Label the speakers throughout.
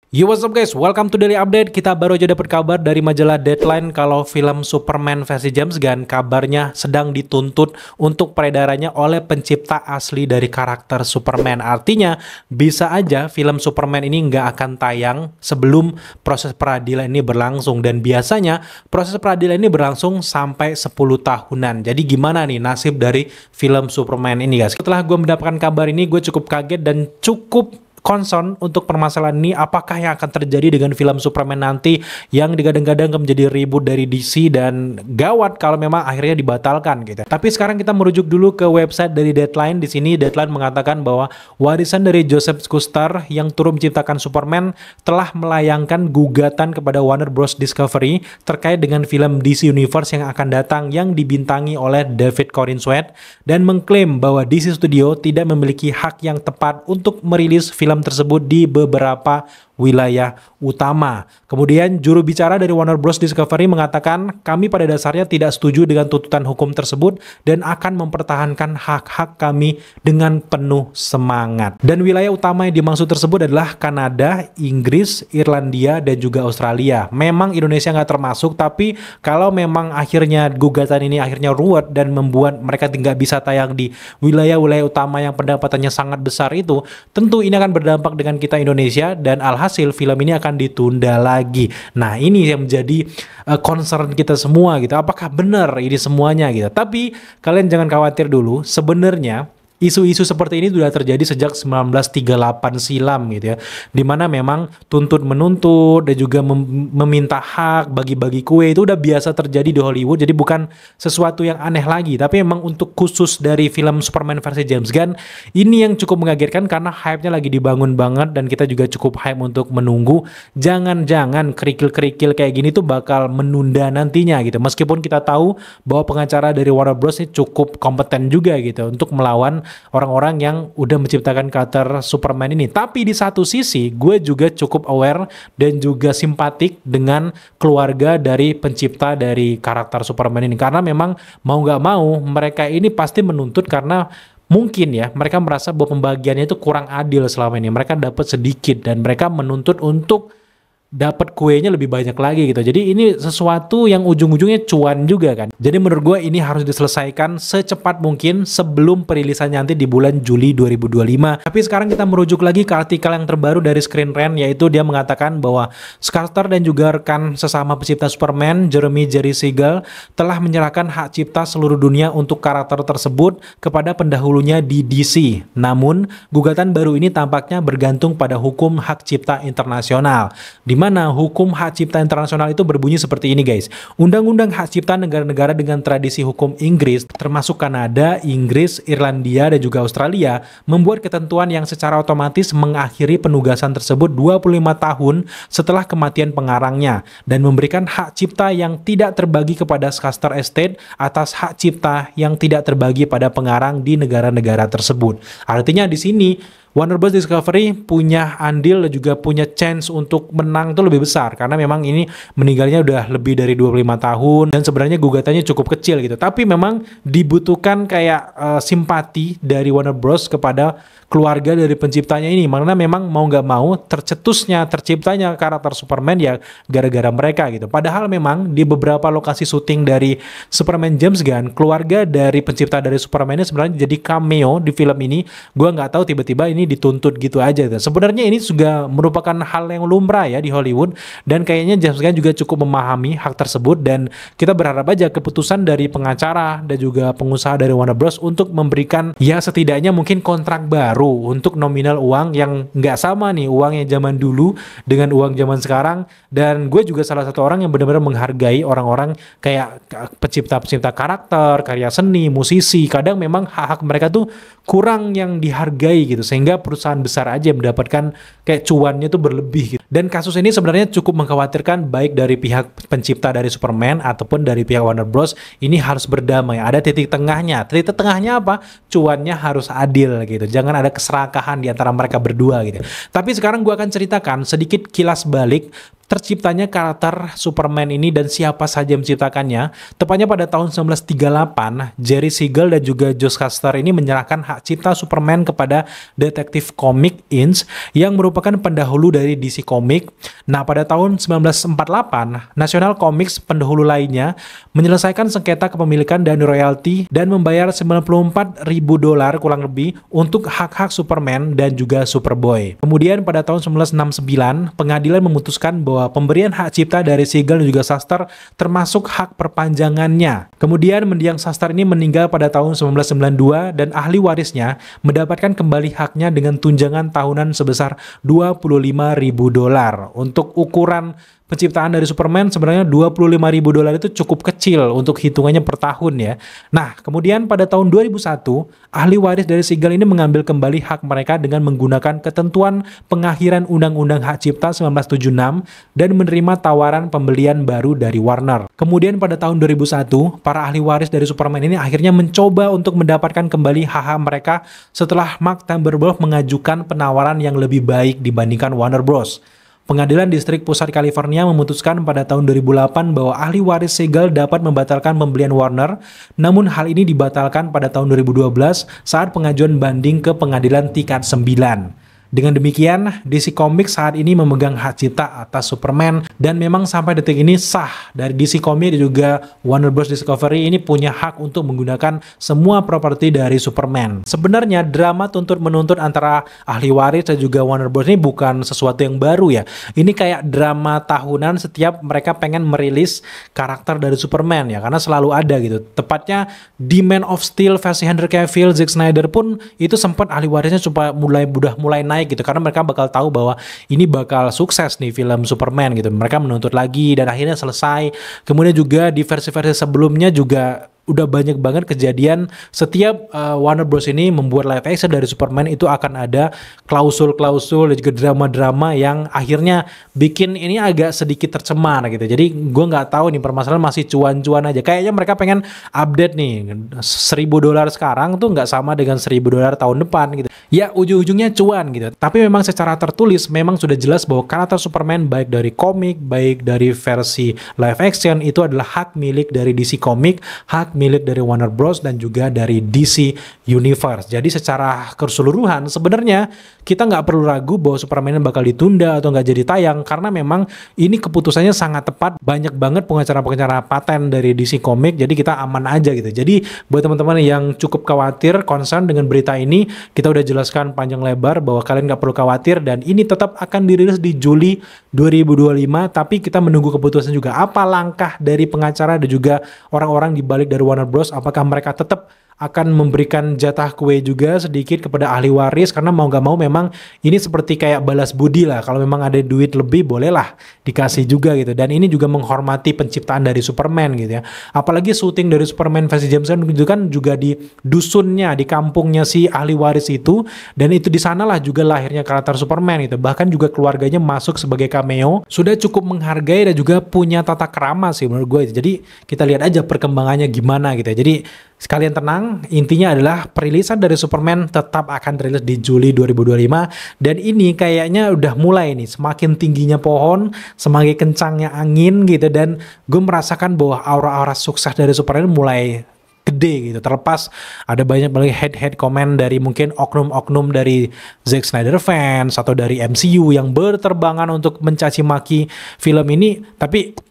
Speaker 1: Yo, what's up guys, welcome to Daily Update. Kita baru aja dapat kabar dari majalah Deadline kalau film Superman versi James Gunn kabarnya sedang dituntut untuk peredarannya oleh pencipta asli dari karakter Superman. Artinya bisa aja film Superman ini nggak akan tayang sebelum proses peradilan ini berlangsung. Dan biasanya proses peradilan ini berlangsung sampai 10 tahunan. Jadi gimana nih nasib dari film Superman ini guys? Setelah gue mendapatkan kabar ini, gue cukup kaget dan cukup concern untuk permasalahan ini, apakah yang akan terjadi dengan film Superman nanti yang digadang-gadang menjadi reboot dari DC, dan gawat kalau memang akhirnya dibatalkan gitu. Tapi sekarang kita merujuk dulu ke website dari Deadline. Di sini Deadline mengatakan bahwa warisan dari Joseph Shuster yang turut menciptakan Superman telah melayangkan gugatan kepada Warner Bros Discovery terkait dengan film DC Universe yang akan datang yang dibintangi oleh David Corenswet, dan mengklaim bahwa DC Studio tidak memiliki hak yang tepat untuk merilis film tersebut di beberapa wilayah utama. Kemudian juru bicara dari Warner Bros Discovery mengatakan, kami pada dasarnya tidak setuju dengan tuntutan hukum tersebut dan akan mempertahankan hak-hak kami dengan penuh semangat. Dan wilayah utama yang dimaksud tersebut adalah Kanada, Inggris, Irlandia, dan juga Australia. Memang Indonesia nggak termasuk, tapi kalau memang akhirnya gugatan ini akhirnya ruwet dan membuat mereka tidak bisa tayang di wilayah-wilayah utama yang pendapatannya sangat besar itu, tentu ini akan berdampak dengan kita Indonesia, dan alhasil film ini akan ditunda lagi. Nah, ini yang menjadi concern kita semua gitu. Apakah benar ini semuanya gitu? Tapi kalian jangan khawatir dulu. Sebenarnya isu-isu seperti ini sudah terjadi sejak 1938 silam gitu ya, dimana memang tuntut menuntut dan juga meminta hak, bagi-bagi kue itu udah biasa terjadi di Hollywood. Jadi bukan sesuatu yang aneh lagi, tapi memang untuk khusus dari film Superman versi James Gunn ini yang cukup mengagetkan karena hype-nya lagi dibangun banget, dan kita juga cukup hype untuk menunggu. Jangan-jangan kerikil-kerikil kayak gini tuh bakal menunda nantinya gitu, meskipun kita tahu bahwa pengacara dari Warner Bros ini cukup kompeten juga gitu untuk melawan orang-orang yang udah menciptakan karakter Superman ini. Tapi di satu sisi gue juga cukup aware dan juga simpatik dengan keluarga dari pencipta dari karakter Superman ini, karena memang mau nggak mau mereka ini pasti menuntut karena mungkin ya mereka merasa bahwa pembagiannya itu kurang adil selama ini. Mereka dapat sedikit dan mereka menuntut untuk dapat kuenya lebih banyak lagi gitu. Jadi ini sesuatu yang ujung-ujungnya cuan juga kan. Jadi menurut gue ini harus diselesaikan secepat mungkin sebelum perilisan nanti di bulan Juli 2025. Tapi sekarang kita merujuk lagi ke artikel yang terbaru dari Screen Rant, yaitu dia mengatakan bahwa Shuster dan juga rekan sesama pencipta Superman, Jerry Siegel, telah menyerahkan hak cipta seluruh dunia untuk karakter tersebut kepada pendahulunya di DC. Namun, gugatan baru ini tampaknya bergantung pada hukum hak cipta internasional, di mana hukum hak cipta internasional itu berbunyi seperti ini guys. Undang-undang hak cipta negara-negara dengan tradisi hukum Inggris, termasuk Kanada, Inggris, Irlandia, dan juga Australia, membuat ketentuan yang secara otomatis mengakhiri penugasan tersebut 25 tahun setelah kematian pengarangnya, dan memberikan hak cipta yang tidak terbagi kepada Shuster Estate atas hak cipta yang tidak terbagi pada pengarang di negara-negara tersebut. Artinya di sini Warner Bros Discovery punya andil dan juga punya chance untuk menang itu lebih besar, karena memang ini meninggalnya udah lebih dari 25 tahun dan sebenarnya gugatannya cukup kecil gitu. Tapi memang dibutuhkan kayak simpati dari Warner Bros kepada keluarga dari penciptanya ini, karena memang mau nggak mau terciptanya karakter Superman ya gara-gara mereka gitu. Padahal memang di beberapa lokasi syuting dari Superman James Gunn, keluarga dari pencipta dari Superman ini sebenarnya jadi cameo di film ini. Gua nggak tahu tiba-tiba ini dituntut gitu aja gitu. Sebenarnya ini juga merupakan hal yang lumrah ya di Hollywood, dan kayaknya James Gunn juga cukup memahami hak tersebut, dan kita berharap aja keputusan dari pengacara dan juga pengusaha dari Warner Bros untuk memberikan ya setidaknya mungkin kontrak baru untuk nominal uang yang nggak sama nih uang yang zaman dulu dengan uang zaman sekarang. Dan gue juga salah satu orang yang benar-benar menghargai orang-orang kayak pencipta-pencipta karakter, karya seni, musisi. Kadang memang hak-hak mereka tuh kurang yang dihargai gitu, sehingga perusahaan besar aja mendapatkan kayak cuannya tuh berlebih gitu. Dan kasus ini sebenarnya cukup mengkhawatirkan, baik dari pihak pencipta dari Superman ataupun dari pihak Warner Bros. Ini harus berdamai, ada titik tengahnya. Titik tengahnya apa? Cuannya harus adil gitu, jangan ada keserakahan di antara mereka berdua gitu. Tapi sekarang gue akan ceritakan sedikit kilas balik terciptanya karakter Superman ini dan siapa saja yang menciptakannya. Tepatnya pada tahun 1938, Jerry Siegel dan juga Joe Shuster ini menyerahkan hak cipta Superman kepada Detective Comics Inc. yang merupakan pendahulu dari DC Comics. Nah, pada tahun 1948, National Comics, pendahulu lainnya, menyelesaikan sengketa kepemilikan dan royalti dan membayar $94.000 kurang lebih untuk hak-hak Superman dan juga Superboy. Kemudian pada tahun 1969, pengadilan memutuskan bahwa pemberian hak cipta dari Siegel dan juga Shuster termasuk hak perpanjangannya. Kemudian mendiang Shuster ini meninggal pada tahun 1992 dan ahli warisnya mendapatkan kembali haknya dengan tunjangan tahunan sebesar $25.000. Untuk ukuran penciptaan dari Superman sebenarnya $25.000 itu cukup kecil untuk hitungannya per tahun ya. Nah, kemudian pada tahun 2001, ahli waris dari Siegel ini mengambil kembali hak mereka dengan menggunakan ketentuan pengakhiran Undang-Undang Hak Cipta 1976 dan menerima tawaran pembelian baru dari Warner. Kemudian pada tahun 2001, para ahli waris dari Superman ini akhirnya mencoba untuk mendapatkan kembali hak-hak mereka setelah Mark Timberwolf mengajukan penawaran yang lebih baik dibandingkan Warner Bros. Pengadilan Distrik Pusat California memutuskan pada tahun 2008 bahwa ahli waris Siegel dapat membatalkan pembelian Warner, namun hal ini dibatalkan pada tahun 2012 saat pengajuan banding ke Pengadilan Tingkat 9. Dengan demikian, DC Comics saat ini memegang hak cipta atas Superman dan memang sampai detik ini sah dari DC Comics dan juga Warner Bros. Discovery ini punya hak untuk menggunakan semua properti dari Superman. Sebenarnya drama tuntut-menuntut antara ahli waris dan juga Warner Bros. Ini bukan sesuatu yang baru ya. Ini kayak drama tahunan setiap mereka pengen merilis karakter dari Superman ya, karena selalu ada gitu. Tepatnya di Man of Steel versi Henry Cavill, Zack Snyder pun itu sempat ahli warisnya supaya mulai naik gitu, karena mereka bakal tahu bahwa ini bakal sukses nih film Superman gitu. Mereka menuntut lagi dan akhirnya selesai. Kemudian juga di versi-versi sebelumnya juga udah banyak banget kejadian setiap Warner Bros ini membuat live action dari Superman itu akan ada klausul-klausul dan juga drama-drama yang akhirnya bikin ini agak sedikit tercemar gitu. Jadi gue nggak tahu nih, permasalahan masih cuan-cuan aja. Kayaknya mereka pengen update nih, $1.000 sekarang tuh nggak sama dengan $1.000 tahun depan gitu. Ya ujung-ujungnya cuan gitu. Tapi memang secara tertulis memang sudah jelas bahwa karakter Superman baik dari komik, baik dari versi live action itu adalah hak milik dari DC Comics, hak milik dari Warner Bros. Dan juga dari DC Universe. Jadi secara keseluruhan sebenarnya kita nggak perlu ragu bahwa Superman bakal ditunda atau nggak jadi tayang, karena memang ini keputusannya sangat tepat. Banyak banget pengacara-pengacara paten dari DC Comics, jadi kita aman aja gitu. Jadi buat teman-teman yang cukup khawatir, concern dengan berita ini, kita udah jelaskan panjang lebar bahwa kalian nggak perlu khawatir dan ini tetap akan dirilis di Juli 2025. Tapi kita menunggu keputusan juga apa langkah dari pengacara dan juga orang-orang di balik dari Warner Bros. Apakah mereka tetap akan memberikan jatah kue juga sedikit kepada ahli waris, karena mau gak mau memang ini seperti kayak balas budi lah. Kalau memang ada duit lebih bolehlah dikasih juga gitu. Dan ini juga menghormati penciptaan dari Superman gitu ya. Apalagi syuting dari Superman versi James Gunn itu kan juga di dusunnya, di kampungnya si ahli waris itu, dan itu di sanalah juga lahirnya karakter Superman gitu. Bahkan juga keluarganya masuk sebagai cameo. Sudah cukup menghargai dan juga punya tata krama sih menurut gue. Jadi kita lihat aja perkembangannya gimana gitu ya. Jadi sekalian tenang, intinya adalah perilisan dari Superman tetap akan rilis di Juli 2025 dan ini kayaknya udah mulai nih, semakin tingginya pohon, semakin kencangnya angin gitu, dan gue merasakan bahwa aura-aura sukses dari Superman mulai gede gitu. Terlepas ada banyak head comment dari mungkin oknum-oknum dari Zack Snyder fans atau dari MCU yang berterbangan untuk mencaci maki film ini, tapi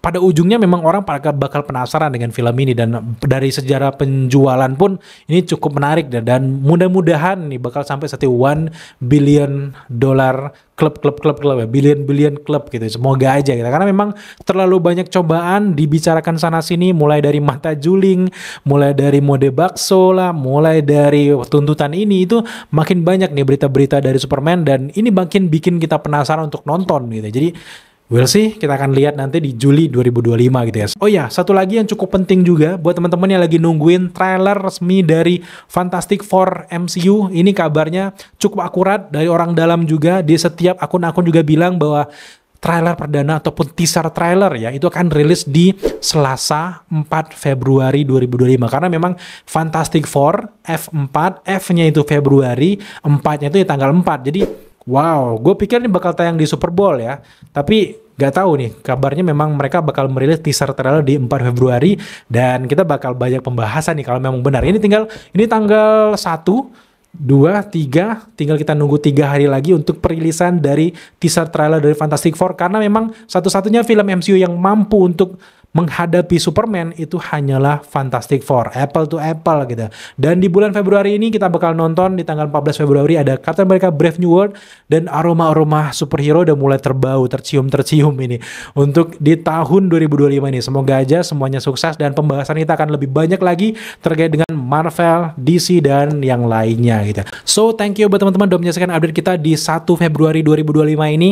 Speaker 1: pada ujungnya memang orang bakal penasaran dengan film ini, dan dari sejarah penjualan pun ini cukup menarik dan mudah-mudahan nih bakal sampai $1 billion klub ya, billion klub gitu. Semoga aja gitu, karena memang terlalu banyak cobaan dibicarakan sana sini, mulai dari mata juling, mulai dari mode bakso lah, mulai dari tuntutan ini itu makin banyak nih berita-berita dari Superman, dan ini makin bikin kita penasaran untuk nonton gitu. Jadi we'll see, kita akan lihat nanti di Juli 2025 gitu ya. Oh ya, satu lagi yang cukup penting juga buat teman-teman yang lagi nungguin trailer resmi dari Fantastic Four MCU. Ini kabarnya cukup akurat dari orang dalam juga. Di setiap akun-akun juga bilang bahwa trailer perdana ataupun teaser trailer ya itu akan rilis di Selasa 4 Februari 2025. Karena memang Fantastic Four F4, F-nya itu Februari, 4-nya itu di tanggal 4. Jadi wow, gue pikir ini bakal tayang di Super Bowl ya. Tapi Gak tahu nih, kabarnya memang mereka bakal merilis teaser trailer di 4 Februari dan kita bakal banyak pembahasan nih kalau memang benar. Ini tanggal 1, 2, 3, tinggal kita nunggu 3 hari lagi untuk perilisan dari teaser trailer dari Fantastic Four, karena memang satu-satunya film MCU yang mampu untuk menghadapi Superman itu hanyalah Fantastic Four, apple to apple gitu. Dan di bulan Februari ini kita bakal nonton di tanggal 14 Februari ada Captain America Brave New World, dan aroma-aroma superhero udah mulai terbau, tercium ini untuk di tahun 2025 ini. Semoga aja semuanya sukses dan pembahasan kita akan lebih banyak lagi terkait dengan Marvel, DC, dan yang lainnya gitu. So, thank you buat teman-teman udah menyaksikan update kita di 1 Februari 2025 ini.